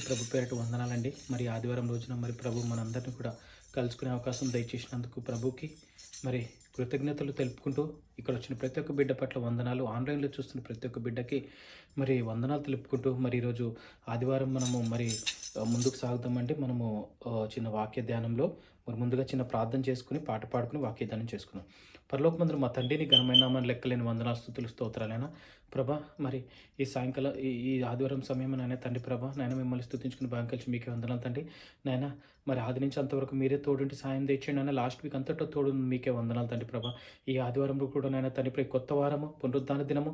ప్రభు పేరిట వందనాలండి. మరి ఆదివారం రోజున మరి ప్రభు మనందరిని కూడా కలుసుకునే అవకాశం దయచేసినందుకు ప్రభుకి మరి కృతజ్ఞతలు తెలుపుకుంటూ ఇక్కడ వచ్చిన ప్రతి ఒక్క బిడ్డ పట్ల వందనాలు, ఆన్లైన్లో చూస్తున్న ప్రతి ఒక్క బిడ్డకి మరి వందనాలు తెలుపుకుంటూ మరి ఈరోజు ఆదివారం మనము మరి ముందుకు సాగుదామండి. మనము చిన్న వాక్య ధ్యానంలో మరి ముందుగా చిన్న ప్రార్థన చేసుకుని పాట పాడుకుని వాక్య ధ్యానం చేసుకున్నాం. పరలోకమందున మా తండ్రిని ఘనమైన నామాన్ని లెక్కలేని వందనాలు స్తుతులు స్తోత్రాలైనా ప్రభా, మరి ఈ సాయంకాలం ఈ ఆదివారం సమయం నాయన తండ్రి ప్రభా, నాయన మిమ్మల్ని స్తుతించుకుని బాగా కలిసి మీకే వందనాలు తండ్రి. నాయన మరి ఆది నుంచి అంతవరకు మీరే తోడుంటి సాయం తెచ్చండి నాయన. లాస్ట్ వీక్ అంతటా తోడు మీకే వందనాలు తండ్రి ప్రభా. ఈ ఆదివారంలో కూడా నాయన తండ్రి ఇప్పుడు కొత్త వారము, పునరుద్ధాన దినము,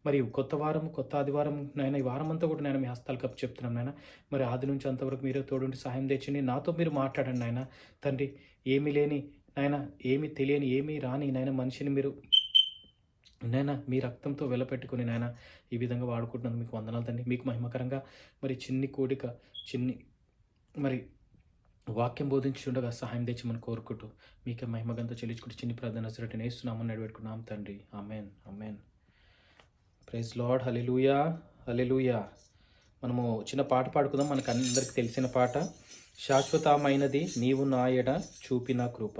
మరి కొత్త వారం, కొత్త ఆదివారం నాయన. ఈ వారం అంతా కూడా నేను మీ హస్తాలు కప్పు చెప్తున్నాను నాయన. మరి ఆది నుంచి అంతవరకు మీరే తోడుంటి సహాయం తెచ్చండి. నాతో మీరు మాట్లాడండి నాయన తండ్రి. ఏమీ లేని నాయన, ఏమీ తెలియని, ఏమీ రాని నాయన మనిషిని మీరు నాయన మీ రక్తంతో వెలపెట్టుకుని నాయన ఈ విధంగా వాడుకుంటున్నందుకు మీకు వందనాలు తండ్రి. మీకు మహిమకరంగా మరి చిన్ని కోడిక చిన్ని మరి వాక్యం బోధించుండగా సహాయం తెచ్చమని కోరుకుంటూ మీకే మహిమగంతో చెల్లించుకుంటూ చిన్ని ప్రార్థన సరటి నేస్తున్నామని నడిపెట్టుకున్నాం తండ్రి. Amen, amen. Praise Lord. Hallelujah, hallelujah. మనము చిన్న పాట పాడుకుందాం. మనకు అందరికి తెలిసిన పాట. శాశ్వతమైనది నీవు నాయడ చూపిన కృప.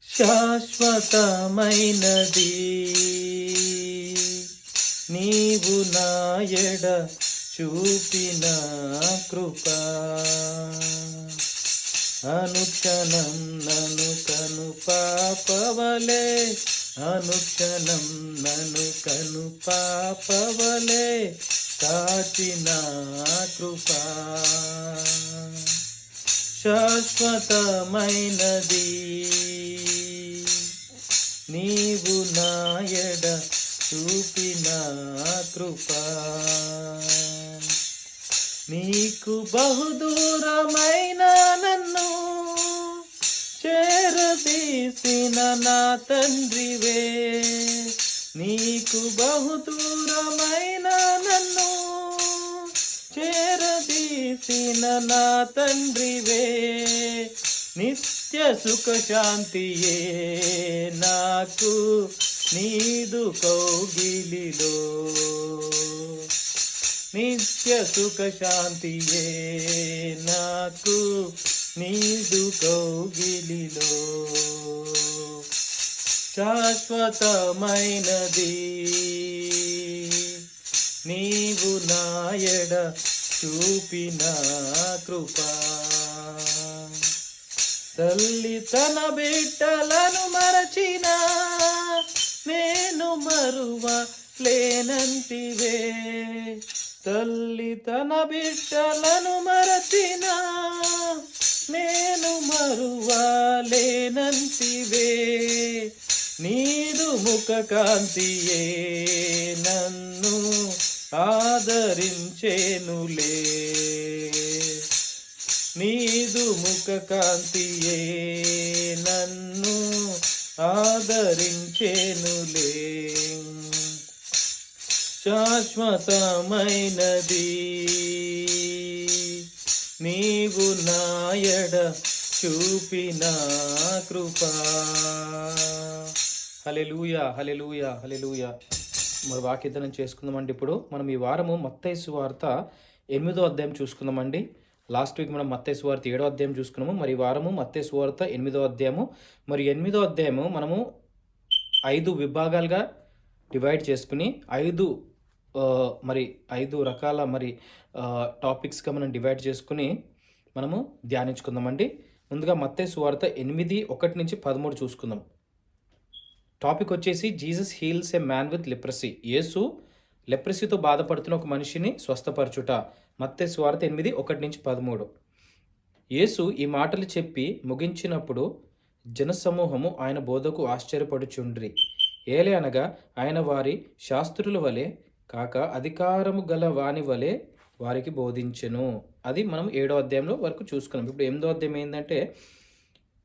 శాశ్వతమైనది నీవు నాయడ చూపిన కృప, అనుక్షణం నను కను పాపవలే, అనుక్షణం నను కను పాపవలే కాచిన కృప. శాశ్వతమైనది నీవు నాయడ చూపిన కృప, నీకు బహుదూరమైన నన్ను చేరదీసిన నా తండ్రివే, నీకు బహుదూరమైన నన్ను చేరదీసిన నా తండ్రివే, నిత్య సుఖ శాంతియే నాకు నీదు కౌగిలిలో, నిత్య సుఖ శాంతియే నాకు నీదు కౌగిలిలో. శాశ్వతమైనది నీవు నాయడ చూపిన కృప, తల్లి తన బిడ్డలను మరచిన నేను మరువ లేనంటివే, తల్లి తన బిడ్డలను మరచిన నేను మరువలేనంటివే, నీదు ముఖ కాంతియే నన్ను ఆదరించేనులే, నీదు ముఖ కాంతియే నన్ను ఆదరించేనులే. శాశ్వతమైనది నీవు నాయడ చూపిన కృప. హల్లెలూయా, హల్లెలూయా, హల్లెలూయా. మరి వాక్యదానం చేసుకుందామండి. ఇప్పుడు మనం ఈ వారము మత్తయి సువార్త 8వ అధ్యాయం చూసుకుందామండి. లాస్ట్ వీక్ మనం మత్తయి సువార్త 7వ అధ్యాయం చూసుకున్నాము. మరి ఈ వారము మత్తయి సువార్త 8వ అధ్యాయము. మరి 8వ అధ్యాయము మనము 5 విభాగాలుగా డివైడ్ చేసుకుని 5 రకాల మరి టాపిక్స్గా మనం డివైడ్ చేసుకుని మనము ధ్యానించుకుందామండి. ముందుగా మత్తయి సువార్త 8:1-13 చూసుకుందాం. టాపిక్ వచ్చేసి Jesus heals a man with leprosy. యేసు లెప్రసీతో బాధపడుతున్న ఒక మనిషిని స్వస్థపరచుట. మత్తయి సువార్త 8:1-13. యేసు ఈ మాటలు చెప్పి ముగించినప్పుడు జనసమూహము ఆయన బోధకు ఆశ్చర్యపడుచుండ్రి. ఏలే అనగా ఆయన వారి శాస్త్రుల వలె కాక అధికారము గల వాని వలె వారికి బోధించెను. అది మనం 7వ అధ్యాయంలో వరకు చూసుకున్నాం. ఇప్పుడు 8వ అధ్యాయం ఏంటంటే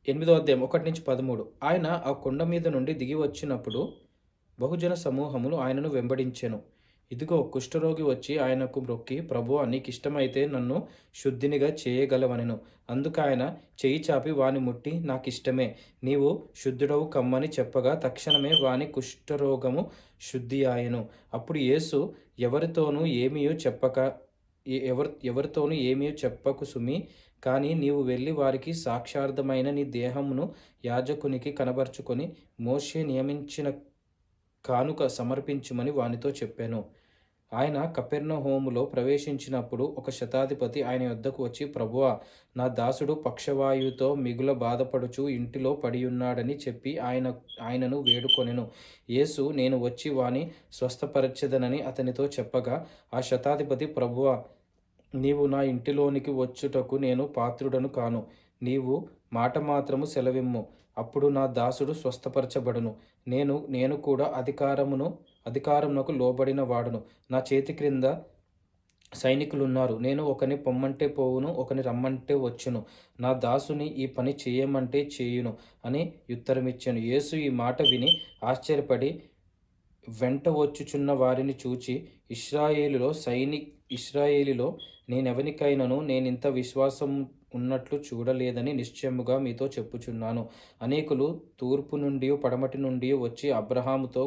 8వ అధ్యాయం 1-13. ఆయన ఆ కొండ మీద నుండి దిగి వచ్చినప్పుడు బహుజన సమూహములు ఆయనను వెంబడించెను. ఇదిగో కుష్ఠరోగి వచ్చి ఆయనకు మొక్కి, ప్రభువా నీకు ఇష్టమైతే నన్ను శుద్ధినిగా చేయగలవనెను. అందుకు ఆయన చెయ్యి చాపి వాని ముట్టి, నాకిష్టమే, నీవు శుద్ధుడవు కమ్మని చెప్పగా తక్షణమే వాని కుష్ఠరోగము శుద్ధి ఆయను. అప్పుడు యేసు ఎవరితోనూ ఏమీ చెప్పక ఎవరితోనూ ఏమీ చెప్పకు సుమి. కానీ నీవు వెళ్ళి వారికి సాక్షార్థమైన నీ దేహమును యాజకునికి కనబరుచుకొని మోషే నియమించిన కానుక సమర్పించుమని వానితో చెప్పాను. ఆయన కపెర్నహూములో ప్రవేశించినప్పుడు ఒక శతాధిపతి ఆయన యొద్దకు వచ్చి, ప్రభువా, నా దాసుడు పక్షవాయువుతో మిగుల బాధపడుచు ఇంటిలో పడియున్నాడని చెప్పి ఆయనను వేడుకొనెను. యేసు, నేను వచ్చి వాని స్వస్థపరచెదనని అతనితో చెప్పగా, ఆ శతాధిపతి, ప్రభువా, నీవు నా ఇంటిలోనికి వచ్చుటకు నేను పాత్రుడను కాను. నీవు మాట మాత్రము సెలవిమ్ము, అప్పుడు నా దాసుడు స్వస్థపరచబడును. నేను కూడా అధికారమునకు లోబడిన వాడును. నా చేతి క్రింద సైనికులున్నారు. నేను ఒకని పొమ్మంటే పోవును, ఒకని రమ్మంటే వచ్చును. నా దాసుని ఈ పని చేయమంటే చేయును అని ఉత్తరమిచ్చాను. యేసు ఈ మాట విని ఆశ్చర్యపడి వెంట వచ్చుచున్న వారిని చూచి, ఇశ్రాయేలులో నేనెవనికైనను నేనింత విశ్వాసం ఉన్నట్లు చూడలేదని నిశ్చయముగా మీతో చెప్పుచున్నాను. అనేకులు తూర్పు నుండి పడమటి నుండి వచ్చి అబ్రహాముతో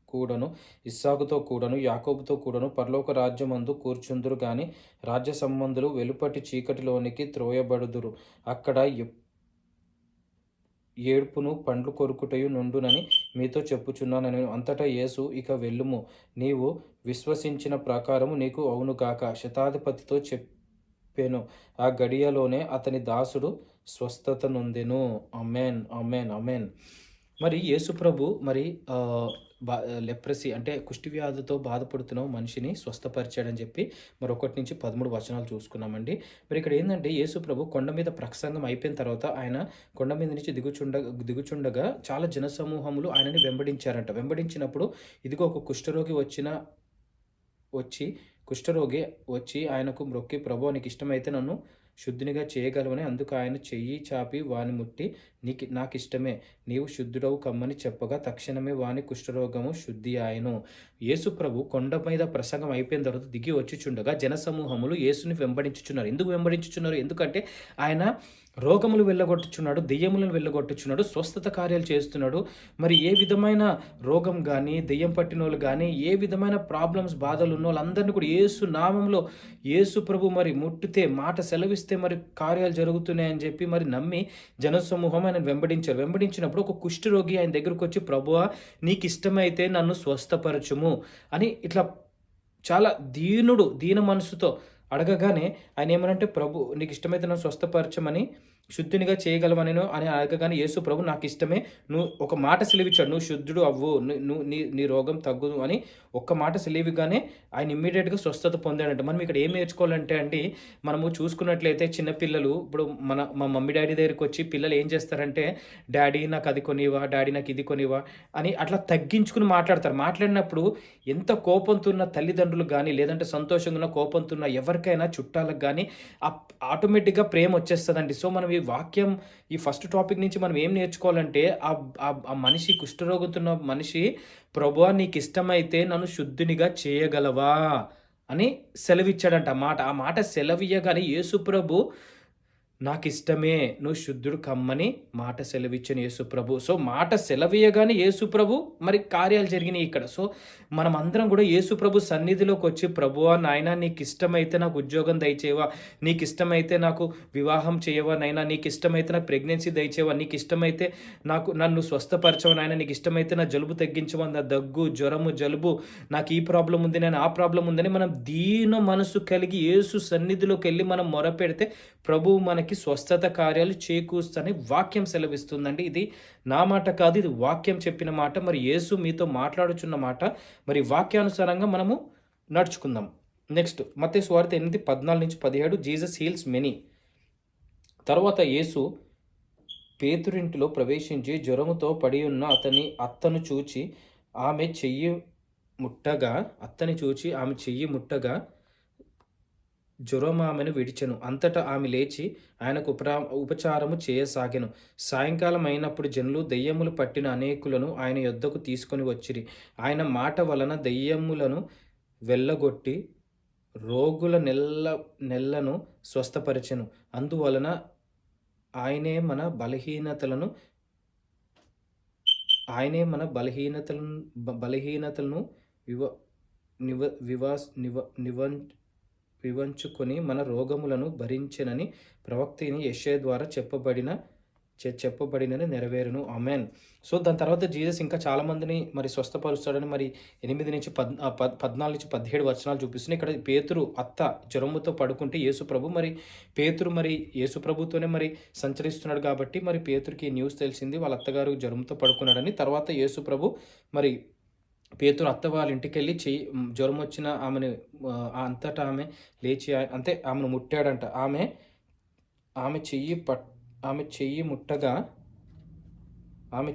కూడను, ఇస్సాకుతో కూడను, యాకోబుతో కూడను పరలోక రాజ్యమందు కూర్చుందురు గాని రాజ్య సంబంధులు వెలుపటి చీకటిలోనికి త్రోయబడుదురు. అక్కడ ఏడ్పును పండ్లు కొరుకుటయు నుండునని మీతో చెప్పుచున్నానని. అంతటా యేసు, ఇక వెళ్ళుము, నీవు విశ్వసించిన ప్రకారము నీకు అవునుగాక శతాధిపతితో చెప్పెను. ఆ గడియలోనే అతని దాసుడు స్వస్థత నొందెను. Amen, amen, amen. మరి యేసు ప్రభు లెప్రసీ అంటే కుష్టి వ్యాధితో బాధపడుతున్న మనిషిని స్వస్థపరిచాడని చెప్పి మరి 1-13 వచనాలు చూసుకున్నామండి. మరి ఇక్కడ ఏంటంటే యేసు ప్రభు కొండ మీద ప్రసంగం అయిపోయిన తర్వాత ఆయన కొండ మీద నుంచి దిగుచుండగా చాలా జనసమూహములు ఆయనని వెంబడించారంట. వెంబడించినప్పుడు ఇదిగో ఒక కుష్ఠరోగి వచ్చి ఆయనకు మ్రొక్కి, ప్రభు, నీకు ఇష్టమైతే నన్ను శుద్ధినిగా చేయగలవని. అందుకు ఆయన చెయ్యి చాపి వాని ముట్టి, నాకు ఇష్టమే, నీవు శుద్ధుడవు కమ్మని చెప్పగా తక్షణమే వాని కుష్ఠరోగము శుద్ధి ఆయను. యేసు ప్రభు కొండ మీద ప్రసంగం అయిపోయిన తర్వాత దిగి వచ్చిచుండగా జనసమూహములు యేసుని వెంబడించుచున్నారు. ఎందుకు వెంబడించుచున్నారు? ఎందుకంటే ఆయన రోగములు వెళ్ళగొట్టుచున్నాడు, దెయ్యములను వెళ్ళగొట్టుచున్నాడు, స్వస్థత కార్యాలు చేస్తున్నాడు. మరి ఏ విధమైన రోగం కానీ, దెయ్యం పట్టిన వాళ్ళు కానీ, ఏ విధమైన ప్రాబ్లమ్స్, బాధలు ఉన్న వాళ్ళందరినీ కూడా యేసు నామంలో యేసు ప్రభు మరి ముట్టితే, మాట సెలవిస్తే మరి కార్యాలు జరుగుతున్నాయని చెప్పి మరి నమ్మి జనసమూహం ఆయన వెంబడించినప్పుడు ఒక కుష్ఠరోగి ఆయన దగ్గరకు వచ్చి, ప్రభువా, నీకు ఇష్టమైతే నన్ను స్వస్థపరచుము అని ఇట్లా చాలా దీన మనసుతో అడగగానే ఆయన ఏమనంటే, ప్రభు, నీకు ఇష్టమైతే నన్ను స్వస్థపరచమని, శుద్ధినిగా చేయగలవని అని అడగగానే యేసు ప్రభు, నాకు ఇష్టమే, నువ్వు ఒక మాట సెలవిచ్చాడు, నువ్వు శుద్ధుడు అవ్వు, నీ రోగం తగ్గుదు అని ఒక్క మాట సెలవిగానే ఆయన ఇమ్మీడియట్గా స్వస్థత పొందాడంట. మనం ఇక్కడ ఏం నేర్చుకోవాలంటే అండి, మనము చూసుకున్నట్లయితే చిన్నపిల్లలు ఇప్పుడు మా మమ్మీ డాడీ దగ్గరికి వచ్చి పిల్లలు ఏం చేస్తారంటే, డాడీ నాకు అది కొనివా, డాడీ నాకు ఇది కొనివా అని అట్లా తగ్గించుకుని మాట్లాడతారు. మాట్లాడినప్పుడు ఎంత కోపంతో ఉన్న తల్లిదండ్రులు కానీ, లేదంటే సంతోషంగా ఉన్న కోపంతో ఉన్న ఎవరికైనా చుట్టాలకు కానీ ఆటోమేటిక్గా ప్రేమ వచ్చేస్తుందండి. సో మనం ఈ ఫస్ట్ టాపిక్ నుంచి మనం ఏం నేర్చుకోవాలంటే, ఆ మనిషి, కుష్ఠరోగంతో ఉన్న మనిషి, ప్రభువా, నీకు ఇష్టమైతే నన్ను శుద్ధినిగా చేయగలవా అని సెలవిచ్చాడంట. ఆ మాట సెలవియ్యగానే యేసు ప్రభు, నాకు ఇష్టమే, నువ్వు శుద్ధుడు కమ్మని మాట సెలవిచ్చిన యేసు ప్రభు. సో మాట సెలవీయగానే యేసు ప్రభు మరి కార్యాలు జరిగినాయి ఇక్కడ. సో మనం అందరం కూడా యేసు ప్రభు సన్నిధిలోకి వచ్చి, ప్రభువా, నాయనా, నీకు ఇష్టమైతే నాకు ఉద్యోగం దయచేవా, నీకు ఇష్టమైతే నాకు వివాహం చేయవా నాయనా, నీకు ఇష్టమైతే నాకు ప్రెగ్నెన్సీ దయచేవా, నీకు ఇష్టమైతే నన్ను స్వస్థపరచవా నాయనా, నీకు ఇష్టమైతే నా జలుబు తగ్గించవా, నా దగ్గు, జ్వరము, జలుబు, నాకు ఈ ప్రాబ్లం ఉంది, నేను ఆ ప్రాబ్లం ఉందని మనం దీన మనసు కలిగి యేసు సన్నిధిలోకి వెళ్ళి మనం మొరపెడితే ప్రభువు మనకి స్వస్థత కార్యాలు చేకూర్చని వాక్యం సెలవిస్తుందండి. ఇది నా మాట కాదు, ఇది వాక్యం చెప్పిన మాట. మరి యేసు మీతో మాట్లాడుచున్న మాట. మరి వాక్యానుసారంగా మనము నడుచుకుందాం. నెక్స్ట్ మత్తయి సువార్త 8:14-17 జీసస్ హీల్స్ మెనీ. తర్వాత యేసు పేతురింటిలో ప్రవేశించి జ్వరముతో పడి ఉన్న అత్తను చూచి ఆమె చెయ్యి ముట్టగా జ్వరం ఆమెను విడిచెను. అంతటా ఆమె లేచి ఆయనకు ఉపచారము చేయసాగెను. సాయంకాలం అయినప్పుడు జనులు దెయ్యములు పట్టిన అనేకులను ఆయన యొద్దకు తీసుకొని వచ్చిరి. ఆయన మాట వలన దెయ్యములను వెళ్ళగొట్టి రోగుల నెల్లను స్వస్థపరిచెను. అందువలన ఆయనే మన బలహీనతలను వివంచుకొని మన రోగములను భరించెనని ప్రవక్తిని యెషయా ద్వారా చెప్పబడినని నెరవేరును. ఆమెన్. సో దాని తర్వాత జీసస్ ఇంకా చాలామందిని మరి స్వస్థపరుస్తాడని మరి 14-17 వచనాలు చూపిస్తున్నాయి. ఇక్కడ పేతురు అత్త జ్వరముతో పడుకుంటే యేసుప్రభు మరి పేతురు మరి యేసుప్రభుతోనే మరి సంచరిస్తున్నాడు కాబట్టి మరి పేతురుకి న్యూస్ తెలిసింది వాళ్ళ అత్తగారు జ్వరంతో పడుకున్నాడని. తర్వాత యేసుప్రభు మరి పేతురు అత్త వాళ్ళ ఇంటికెళ్ళి జ్వరం వచ్చిన ఆమెను అంతటా ఆమె లేచి అంతే ఆమెను ముట్టాడంట. ఆమె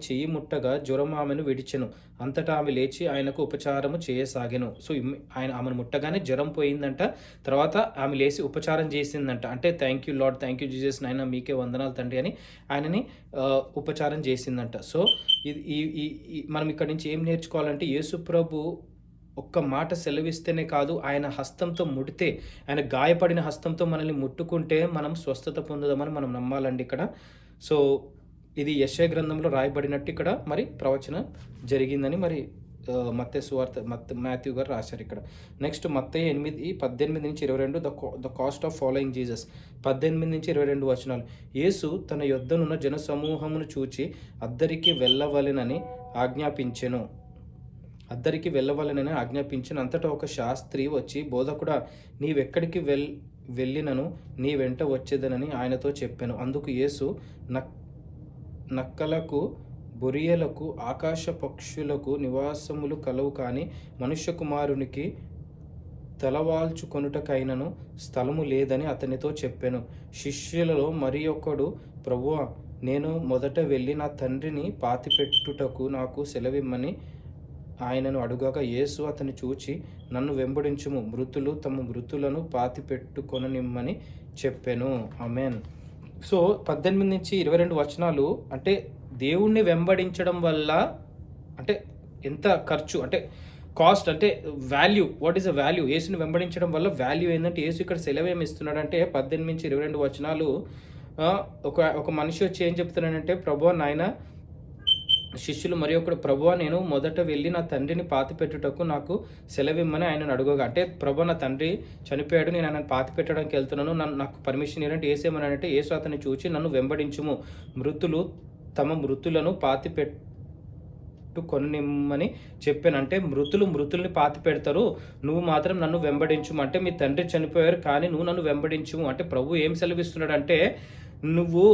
చెయ్యి ముట్టగా జ్వరం ఆమెను విడిచెను. అంతటా ఆమె లేచి ఆయనకు ఉపచారము చేయసాగెను. సో ఆమెను ముట్టగానే జ్వరం పోయిందంట. తర్వాత ఆమె లేచి ఉపచారం చేసిందంట. అంటే thank you lord, thank you Jesus, నాయన మీకే వందనాలు తండ్రి అని ఆయనని ఉపచారం చేసిందంట. సో మనం ఇక్కడి నుంచి ఏం నేర్చుకోవాలంటే యేసుప్రభు ఒక్క మాట సెలవిస్తేనే కాదు, ఆయన హస్తంతో ముడితే, ఆయన గాయపడిన హస్తంతో మనల్ని ముట్టుకుంటే మనం స్వస్థత పొందుదామని మనం నమ్మాలండి ఇక్కడ. సో ఇది యెషయా గ్రంథంలో రాయబడినట్టు ఇక్కడ మరి ప్రవచనం జరిగిందని మరి మత్తయి సువార్త మాథ్యూ గారు రాశారు ఇక్కడ. Next Mattayi 8:18-22 the cost of following Jesus. 18-22 వచనాలు. యేసు తన యొద్దనున్న జన సమూహమును చూచి అద్దరికి వెళ్ళవలెనని ఆజ్ఞాపించెను. అంతటా ఒక శాస్త్రి వచ్చి, బోధకుడా, నీవెక్కడికి వెళ్ళినను నీ వెంట వచ్చేదనని ఆయనతో చెప్పాను. అందుకు యేసు, నక్కలకు, బొరియలకు, ఆకాశ పక్షులకు నివాసములు కలవు, కానీ మనుష్య కుమారునికి తలవాల్చుకొనుటకైనను స్థలము లేదని అతనితో చెప్పాను. శిష్యులలో మరి ఒకడు, ప్రభువా, నేను మొదట వెళ్ళి నా తండ్రిని పాతిపెట్టుటకు నాకు సెలవిమ్మని ఆయనను అడుగగా, యేసు అతన్ని చూచి, నన్ను వెంబడించుము, మృతులు తమ మృతులను పాతిపెట్టుకొననిమ్మని చెప్పెను. ఆమెన్. సో 18-22 వచనాలు అంటే దేవుణ్ణి వెంబడించడం వల్ల అంటే ఎంత ఖర్చు, అంటే కాస్ట్, అంటే value, what is a value. యేసుని వెంబడించడం వల్ల వాల్యూ ఏంటంటే యేసు ఇక్కడ సెలవేమి ఇస్తున్నాడంటే 18-22 వచనాలు ఒక మనిషి వచ్చి ఏం చెప్తున్నాడంటే, ప్రభువా నాయన, శిష్యులు మరి ఒకడు, ప్రభువా, నేను మొదట వెళ్ళి నా తండ్రిని పాతి పెట్టుటకు నాకు సెలవిమ్మని ఆయనను అడుగగా, అంటే ప్రభువా, నా తండ్రి చనిపోయాడు, నేను ఆయన పాతి పెట్టడానికి వెళ్తున్నాను, నాకు పర్మిషన్ ఇవ్వండి. ఏసేమనంటే, యేసు అతన్ని చూచి, నన్ను వెంబడించుము, మృతులు తమ మృతులను పాతి పెట్టుకొనిమ్మని చెప్పాను. అంటే మృతుల్ని పాతి పెడతారు, నువ్వు మాత్రం నన్ను వెంబడించుము. అంటే మీ తండ్రి చనిపోయారు కానీ నువ్వు నన్ను వెంబడించుము. అంటే ప్రభు ఏం సెలవిస్తున్నాడు అంటే, నువ్వు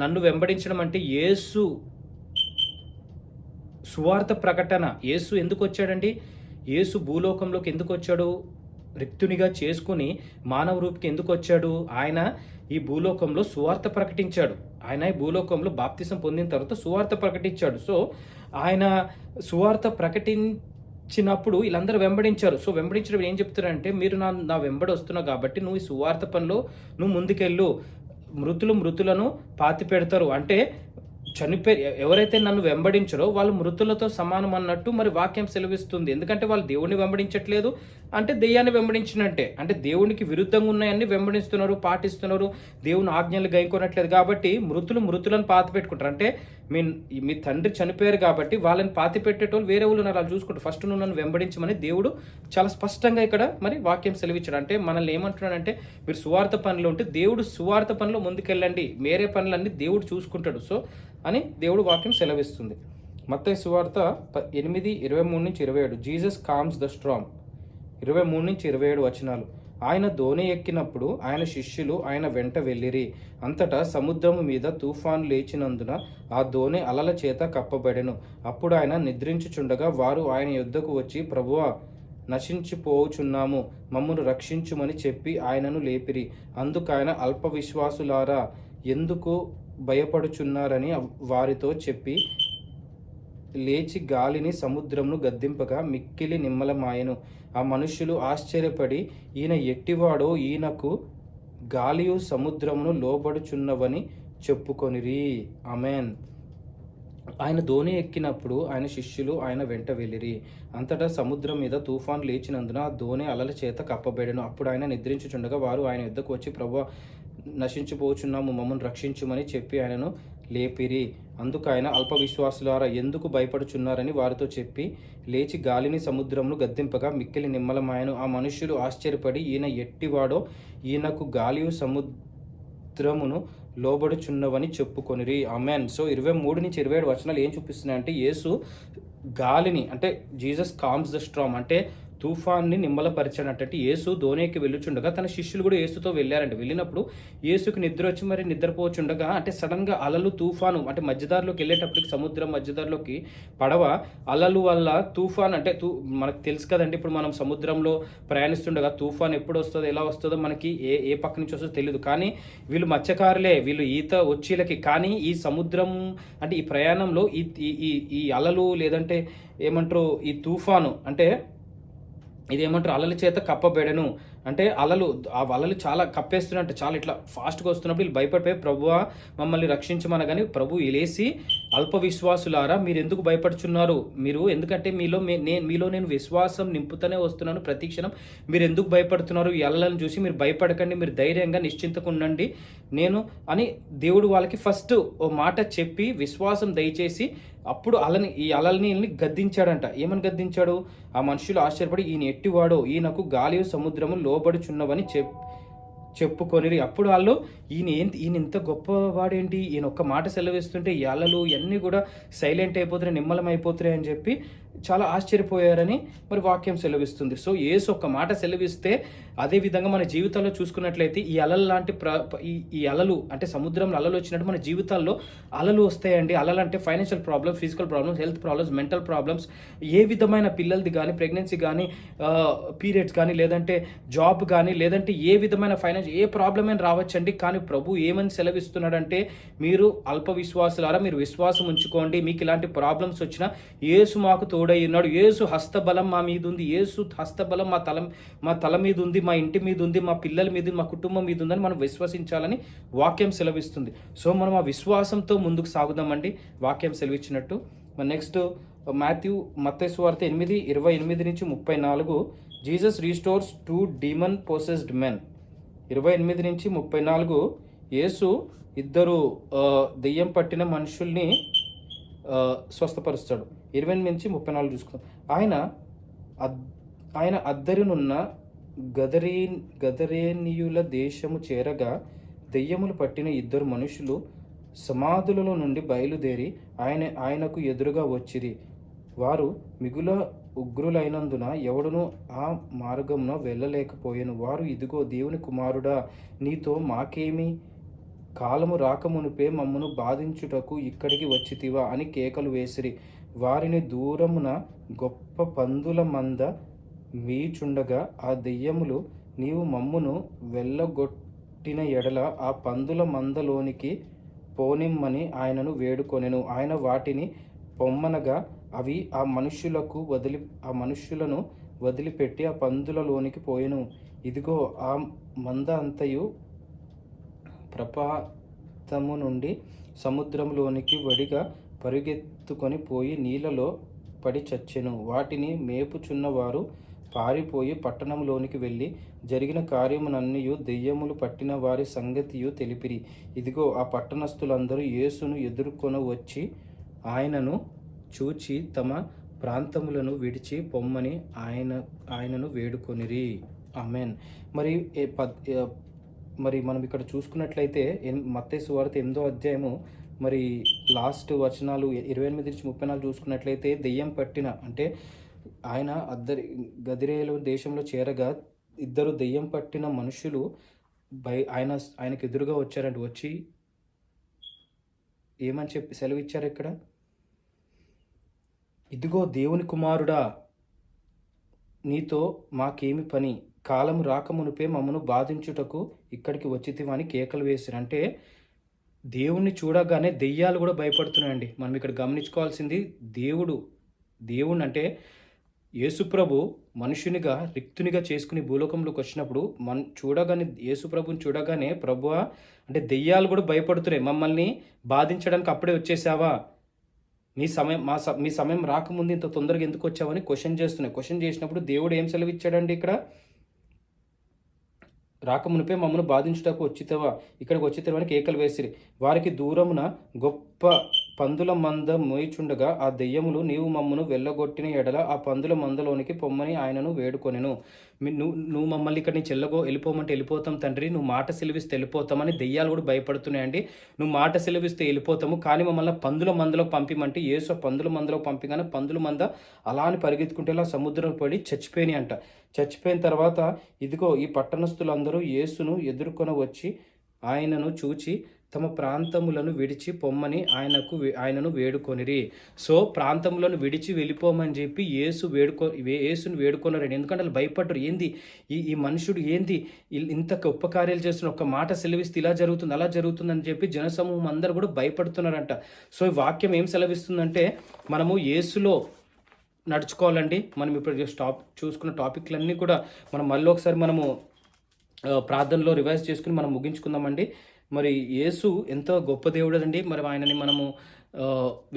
నన్ను వెంబడించడం అంటే యేసు సువార్త ప్రకటన. యేసు ఎందుకు వచ్చాడండి? యేసు భూలోకంలోకి ఎందుకు వచ్చాడు? రిక్తునిగా చేసుకుని మానవ రూపుకి ఎందుకు వచ్చాడు? ఆయన ఈ భూలోకంలో సువార్త ప్రకటించాడు. ఆయన ఈ భూలోకంలో బాప్తిసం పొందిన తర్వాత సువార్త ప్రకటించాడు. సో ఆయన సువార్త ప్రకటించినప్పుడు వీళ్ళందరూ వెంబడించారు. సో వెంబడించడం ఏం చెప్తున్నారంటే, మీరు నా వెంబడి వస్తున్నావు కాబట్టి నువ్వు ఈ సువార్త పనిలో నువ్వు ముందుకెళ్ళు, మృతులను పాతి పెడతారు. అంటే చనిపోయి ఎవరైతే నన్ను వెంబడించారో వాళ్ళు మృతులతో సమానం అన్నట్టు మరి వాక్యం సెలవిస్తుంది. ఎందుకంటే వాళ్ళు దేవుడిని వెంబడించట్లేదు, అంటే దెయ్యాన్ని వెంబడించినట్టే. అంటే దేవునికి విరుద్ధంగా ఉన్నాయన్నీ వెంబడిస్తున్నారు, పాటిస్తున్నారు, దేవుని ఆజ్ఞలు గైకొనట్లేదు. కాబట్టి మృతులను పాతి పెట్టుకుంటారు. అంటే మీ తండ్రి చనిపోయారు కాబట్టి వాళ్ళని పాతి పెట్టేటోళ్ళు వేరే వాళ్ళు ఉన్నారు, వాళ్ళు చూసుకుంటారు. ఫస్ట్ నువ్వు నన్ను వెంబడించమని దేవుడు చాలా స్పష్టంగా ఇక్కడ మరి వాక్యం సెలవిచ్చాడు. అంటే మనల్ని ఏమంటున్నాడంటే, మీరు సువార్త పనిలో ఉంటే దేవుడు సువార్త పనిలో ముందుకెళ్ళండి, వేరే పనులన్నీ దేవుడు చూసుకుంటాడు. సో అని దేవుడు వాక్యం సెలవిస్తుంది. మత్తయి సువార్త 8:23-27. Jesus comms the storm. 23-27 వచనాలు. ఆయన దోణి ఎక్కినప్పుడు ఆయన శిష్యులు ఆయన వెంట వెళ్ళిరి. అంతటా సముద్రము మీద తుఫాను లేచినందున ఆ దోణి అలల చేత కప్పబడెను. అప్పుడు ఆయన నిద్రించుచుండగా వారు ఆయన యొద్దకు వచ్చి, ప్రభువా, నశించిపోవుచున్నాము, మమ్మను రక్షించుమని చెప్పి ఆయనను లేపిరి. అందుకు ఆయన, అల్ప విశ్వాసులారా, ఎందుకు భయపడుచున్నారని వారితో చెప్పి లేచి గాలిని సముద్రమును గద్దింపగా మిక్కిలి నిమ్మలమాయెను. ఆ మనుష్యులు ఆశ్చర్యపడి, ఈయన ఎట్టివాడో, ఈయనకు గాలియు సముద్రమును లోబడుచున్నవని చెప్పుకొనిరి. ఆమెన్. ఆయన దోణి ఎక్కినప్పుడు ఆయన శిష్యులు ఆయన వెంట వెళ్ళిరి. అంతటా సముద్రం మీద తుఫాను లేచినందున ఆ దోణి అలల చేత కప్పబడెను. అప్పుడు ఆయన నిద్రించుచుండగా వారు ఆయన యుద్ధకు వచ్చి, ప్రభువా, నశించిపోచున్నాము, మమ్మల్ని రక్షించుమని చెప్పి ఆయనను లేపిరి. అందుకైన అల్ప విశ్వాసులారా ఎందుకు భయపడుచున్నారని వారితో చెప్పి లేచి గాలిని సముద్రమును గద్దింపగా మిక్కిలి నిమ్మలమాయను. ఆ మనుష్యులు ఆశ్చర్యపడి ఈయన ఎట్టివాడో, ఈయనకు గాలియు సముద్రమును లోబడుచున్నవని చెప్పుకొనిరి. ఆమెన్. సో 23-27 వచనాలు ఏం చూపిస్తున్నాయంటే యేసు గాలిని అంటే జీసస్ కామ్స్ ద స్ట్రామ్ అంటే తుఫాన్ని నిమ్మలపరిచాడంటే యేసు ధోనికి వెళ్ళుచుండగా తన శిష్యులు కూడా యేసుతో వెళ్ళారంట. వెళ్ళినప్పుడు యేసుకి నిద్ర వచ్చి మరి నిద్రపోచుండగా అంటే సడన్గా అలలు తుఫాను అంటే మధ్యదారిలోకి వెళ్ళేటప్పటికి సముద్రం మధ్యదారిలోకి పడవ అలలు వల్ల తుఫాన్ అంటే మనకు తెలుసు కదండి. ఇప్పుడు మనం సముద్రంలో ప్రయాణిస్తుండగా తుఫాన్ ఎప్పుడు వస్తుందో ఎలా వస్తుందో మనకి ఏ ఏ పక్క నుంచి వస్తుందో తెలియదు. కానీ వీళ్ళు మత్స్యకారులే, వీళ్ళు ఈత వచ్చేలకి. కానీ ఈ సముద్రం అంటే ఈ ప్రయాణంలో ఈ ఈ ఈ అలలు లేదంటే ఏమంటారు ఈ తుఫాను అంటే ఇదేమంటారు అలల చేత కప్పబెడను అంటే ఆ అలలు చాలా కప్పేస్తున్నట్టు చాలా ఇట్లా ఫాస్ట్గా వస్తున్నప్పుడు వీళ్ళు భయపడిపోయి ప్రభువా మమ్మల్ని రక్షించమనగాని ప్రభు లేసి అల్ప విశ్వాసులారా మీరు ఎందుకు భయపడుచున్నారు, మీరు ఎందుకంటే మీలో నేను విశ్వాసం నింపుతూనే వస్తున్నాను ప్రతి క్షణం, మీరు ఎందుకు భయపడుతున్నారు, ఈ అలలను చూసి మీరు భయపడకండి, మీరు ధైర్యంగా నిశ్చింతగా ఉండండి నేను అని దేవుడు వాళ్ళకి ఫస్ట్ ఓ మాట చెప్పి విశ్వాసం దయచేసి అప్పుడు ఈ అలల్ని గద్దించాడంట. ఏమని గద్దించాడు? ఆ మనుషులు ఆశ్చర్యపడి ఈయన ఎట్టివాడో, ఈయనకు గాలియు సముద్రము లోబడుచున్నవని చెప్పుకొనిరి. అప్పుడు వాళ్ళు ఈయన ఇంత గొప్పవాడేంటి, ఈయన ఒక్క మాట సెలవిస్తుంటే ఈ అలలు ఇవన్నీ కూడా సైలెంట్ అయిపోతున్నాయి, నిమ్మలం అయిపోతున్నాయి అని చెప్పి చాలా ఆశ్చర్యపోయారని మరి వాక్యం సెలవిస్తుంది. సో యేసు ఒక్క మాట సెలవిస్తే అదేవిధంగా మన జీవితాల్లో చూసుకున్నట్లయితే ఈ అలలు లాంటి ఈ అలలు అంటే సముద్రంలో అలలు వచ్చినట్టు మన జీవితాల్లో అలలు వస్తాయండి. అలలు అంటే financial problems, physical problems, health problems, mental problems, ఏ విధమైన పిల్లలది కానీ ప్రెగ్నెన్సీ కానీ పీరియడ్స్ కానీ లేదంటే జాబ్ కానీ లేదంటే ఏ విధమైన ఏ ప్రాబ్లం అయినా రావచ్చండి. కానీ ప్రభు ఏమని సెలవిస్తున్నాడంటే మీరు అల్ప విశ్వాసులారా మీరు విశ్వాసం ఉంచుకోండి, మీకు ఇలాంటి ప్రాబ్లమ్స్ వచ్చినా యేసు మాకు తోడై ఉన్నాడు, యేసు హస్తబలం మా మీద ఉంది, యేసు హస్తబలం మా తల మీద ఉంది, మా ఇంటి మీద ఉంది, మా పిల్లల మీద మా కుటుంబం మీద ఉందని మనం విశ్వసించాలని వాక్యం సెలవిస్తుంది. సో మనం ఆ విశ్వాసంతో ముందుకు సాగుదామండి వాక్యం సెలవిచ్చినట్టు. నెక్స్ట్ మత్తయి సువార్త 8:28-34 జీసస్ రీస్టోర్స్ 2 డీమన్ పొసెస్డ్ మెన్. 28-34 యేసు 2 దెయ్యం పట్టిన మనుషుల్ని స్వస్థపరుస్తాడు. 28-34 చూసుకుందాం. ఆయన అద్దరినున్న గదరేనీయుల దేశము చేరగా దెయ్యములు పట్టిన 2 మనుషులు సమాధులలో నుండి బయలుదేరి ఆయనకు ఎదురుగా వచ్చిరి. వారు మిగుల ఉగ్రులైనందున ఎవడునూ ఆ మార్గమున వెళ్ళలేకపోయాను. వారు ఇదిగో దేవుని కుమారుడా నీతో మాకేమి, కాలము రాకమునుపే మమ్మను బాధించుటకు ఇక్కడికి వచ్చితివా అని కేకలు వేసిరి. వారిని దూరమున గొప్ప పందుల మంద వీచుండగా ఆ దెయ్యములు నీవు మమ్మును వెళ్ళగొట్టిన ఎడల ఆ పందుల మందలోనికి పోనిమ్మని ఆయనను వేడుకొనెను. ఆయన వాటిని పొమ్మనగా అవి ఆ మనుష్యులను వదిలిపెట్టి ఆ పందులలోనికి పోయెను. ఇదిగో ఆ మంద అంతయు ప్రపాతము నుండి సముద్రంలోనికి వడిగా పరుగెత్తుకొని పోయి నీళ్ళలో పడి చచ్చెను. వాటిని మేపుచున్నవారు పారిపోయి పట్టణంలోనికి వెళ్ళి జరిగిన కార్యమునన్నయు దెయ్యములు పట్టిన వారి సంగతియు తెలిపిరి. ఇదిగో ఆ పట్టణస్థులందరూ యేసును ఎదుర్కొన వచ్చి ఆయనను చూచి తమ ప్రాంతములను విడిచి పొమ్మని ఆయనను వేడుకొనిరి. ఆమెన్. మరి మనం ఇక్కడ చూసుకున్నట్లయితే మత్తయి సువార్త 8వ అధ్యాయము మరి లాస్ట్ వచనాలు 28-34 చూసుకున్నట్లయితే దెయ్యం పట్టిన అంటే ఆయన గదిరేలు దేశంలో చేరగా 2 దెయ్యం పట్టిన మనుషులు ఆయనకు ఎదురుగా వచ్చారంట. వచ్చి ఏమని చెప్పి సెలవిచ్చారు ఇక్కడ? ఇదిగో దేవుని కుమారుడా నీతో మాకేమి పని, కాలము రాకమునుపే మమ్మను బాధించుటకు ఇక్కడికి వచ్చితివా అని కేకలు వేశారు. అంటే దేవుణ్ణి చూడగానే దెయ్యాలు కూడా భయపడుతున్నాయండి. మనం ఇక్కడ గమనించుకోవాల్సింది దేవుణ్ణి అంటే యేసుప్రభు మనుషునిగా రిక్తునిగా చేసుకుని భూలోకంలోకి వచ్చినప్పుడు యేసుప్రభుని చూడగానే ప్రభువా అంటే దెయ్యాలు కూడా భయపడుతున్నాయి, మమ్మల్ని బాధించడానికి అప్పుడే వచ్చేసావా, మీ సమయం రాకముందు ఇంత తొందరగా ఎందుకు వచ్చావని క్వశ్చన్ చేస్తున్నాయి. క్వశ్చన్ చేసినప్పుడు దేవుడు ఏం సెలవిచ్చాడండి ఇక్కడ? రాకమునుపే మమ్మను బాధించుటకు వచ్చితవా, ఇక్కడికి వచ్చితవా అని కేకలు వేసిరి. వారికి దూరమున గొప్ప పందుల మంద మోయిచుండగా ఆ దెయ్యములు, నీవు మమ్మను వెళ్ళగొట్టిన ఎడల ఆ పందుల మందలోనికి పొమ్మని ఆయనను వేడుకొనెను. నువ్వు మమ్మల్ని ఇక్కడ నుంచి వెళ్ళిపోమంటే వెళ్ళిపోతాం తండ్రి, నువ్వు మాట సెలవిస్తే వెళ్ళిపోతామని దెయ్యాలు కూడా భయపడుతున్నాయండి. నువ్వు మాట సెలవిస్తే వెళ్ళిపోతాము, కానీ మమ్మల్ని పందుల మందలోకి పంపిమంటే యేసు పందుల మందలోకి పంపిగానే పందుల మంద అలా అని పరిగెత్తుకుంటే సముద్రం పడి చచ్చిపోయినాయి అంట. చచ్చిపోయిన తర్వాత ఇదిగో ఈ పట్టణస్థులందరూ యేసును ఎదుర్కొని వచ్చి ఆయనను చూచి తమ ప్రాంతములను విడిచి పొమ్మని ఆయనను వేడుకొనిరి. సో ప్రాంతములను విడిచి వెళ్ళిపోమని చెప్పి యేసుని వేడుకొనరండి. ఎందుకంటే వాళ్ళు భయపడ్డరు. ఏంది ఈ మనుషుడు, ఏంది ఇంత గొప్ప కార్యాలు చేస్తున్న, ఒక్క మాట సెలవిస్తే ఇలా జరుగుతుంది అలా జరుగుతుందని చెప్పి జనసమూహం అందరూ కూడా భయపడుతున్నారంట. సో ఈ వాక్యం ఏం సెలవిస్తుందంటే మనము యేసులో నడుచుకోవాలండి. మనం ఇప్పుడు చూసుకున్న టాపిక్లన్నీ కూడా మనం మళ్ళీ ఒకసారి మనము ప్రార్థనలో రివైజ్ చేసుకుని మనం ముగించుకుందామండి. మరి యేసు ఎంతో గొప్ప దేవుడు అండి. మరి ఆయనని మనము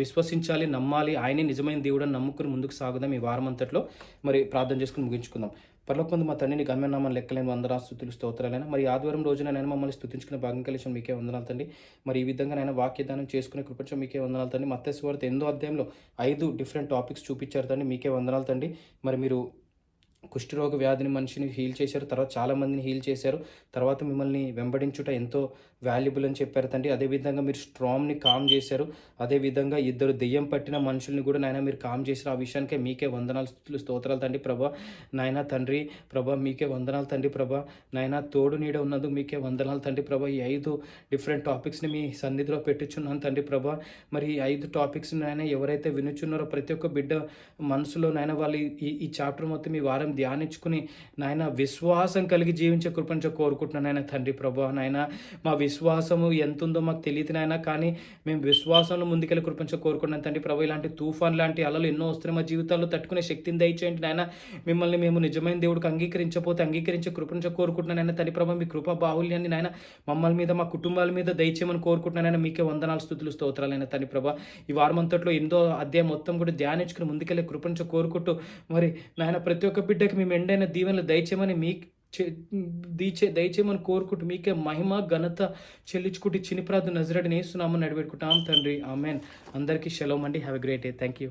విశ్వసించాలి, నమ్మాలి. ఆయనే నిజమైన దేవుడు అని నమ్ముకుని ముందుకు సాగుదాం. ఈ వారం అంతట్లో మరి ప్రార్థన చేసుకుని ముగించుకుందాం. పరలోకమందు మా తండ్రిని గమ్యనామాన్ని లెక్కలేని వందనాలు స్తుతులు స్తోత్రాలైనా మరి ఆదివారం రోజున నేను మమ్మల్ని స్తుతించుకునే భాగ్యం కలిసి మీకే వందనాలు తండ్రి. మరి ఈ విధంగా నేను వాక్యదానం చేసుకునే కృపచం మీకే వందనాలు తండ్రి. మత్తయి సువార్త 8వ అధ్యాయంలో 5 డిఫరెంట్ టాపిక్స్ చూపించారు తండ్రి. మీకే వందనాలు తండ్రి. మరి మీరు కుష్ఠరోగ వ్యాధిని మనిషిని హీల్ చేశారు, తర్వాత చాలామందిని హీల్ చేశారు, తర్వాత మిమ్మల్ని వెంబడించుట ఎంతో వాల్యుబుల్ అని చెప్పారు తండ్రి. అదేవిధంగా మీరు స్ట్రామ్ని కామ్ చేశారు. అదేవిధంగా 2 దెయ్యం పట్టిన మనుషుల్ని కూడా నాయన మీరు కామ్ చేశారు. ఆ విషయానికే మీకే వందనాలు స్తోత్రాలు తండ్రి. ప్రభా నాయన తండ్రి, ప్రభా మీకే వందనాలు తండ్రి. ప్రభా నాయన తోడు నీడ ఉన్నందుకు మీకే వందనాలు తండ్రి. ప్రభా ఈ 5 డిఫరెంట్ టాపిక్స్ని మీ సన్నిధిలో పెట్టుచున్నాను తండ్రి. ప్రభా మరి ఈ 5 టాపిక్స్ నాయన ఎవరైతే వినుచున్నారో ప్రతి ఒక్క బిడ్డ మనసులో నాయన వాళ్ళు ఈ చాప్టర్ మొత్తం ఈ వారం ధ్యానించుకుని నాయన విశ్వాసం కలిగి జీవించే కృపను కోరుకుంటున్నాను నాయన తండ్రి. ప్రభా నాయన మా విశ్వాసము ఎంత ఉందో మాకు తెలియదు నాయన, కానీ మేము విశ్వాసంలో ముందుకెళ్ళి కృపను కోరుకుంటున్నాను తండ్రి. ప్రభా ఇలాంటి తుఫాన్ లాంటి అలలు ఎన్నో వస్తున్నాయి, మా జీవితాల్లో తట్టుకునే శక్తిని దయచేయండి నాయన. మిమ్మల్ని మేము నిజమైన దేవుడికి అంగీకరించే కృపను కోరుకుంటున్నాను నాయన తండ్రి. ప్రభా మీ కృపా బాహుల్యాన్ని నాయన మమ్మల్ని మీద మా కుటుంబాల మీద దయచేయమని కోరుకుంటున్నాను నాయన. మీకే వందనాలు స్తుతులు స్తోత్రాలైన తండ్రి. ప్రభా ఈ వారం అంతట్లో 8వ అధ్యాయం మొత్తం కూడా ధ్యానించుకుని ముందుకెళ్ళే కృపను కోరుకుంటూ మరి నాయన ప్రతి ఒక్క బిడ్డకి మేము మెండైన దీవెనలు దయచేయమని దయచేయమని కోరుకుంటూ మీకే మహిమ ఘనత చెల్లించుకుంటూ చిన్ని ప్రార్థన నజరేయుడైన యేసు నామమున నడిపెట్టుకుంటాం తండ్రి. ఆమెన్. అందరికీ షలోమ్ అండి. Have a great day. Thank you.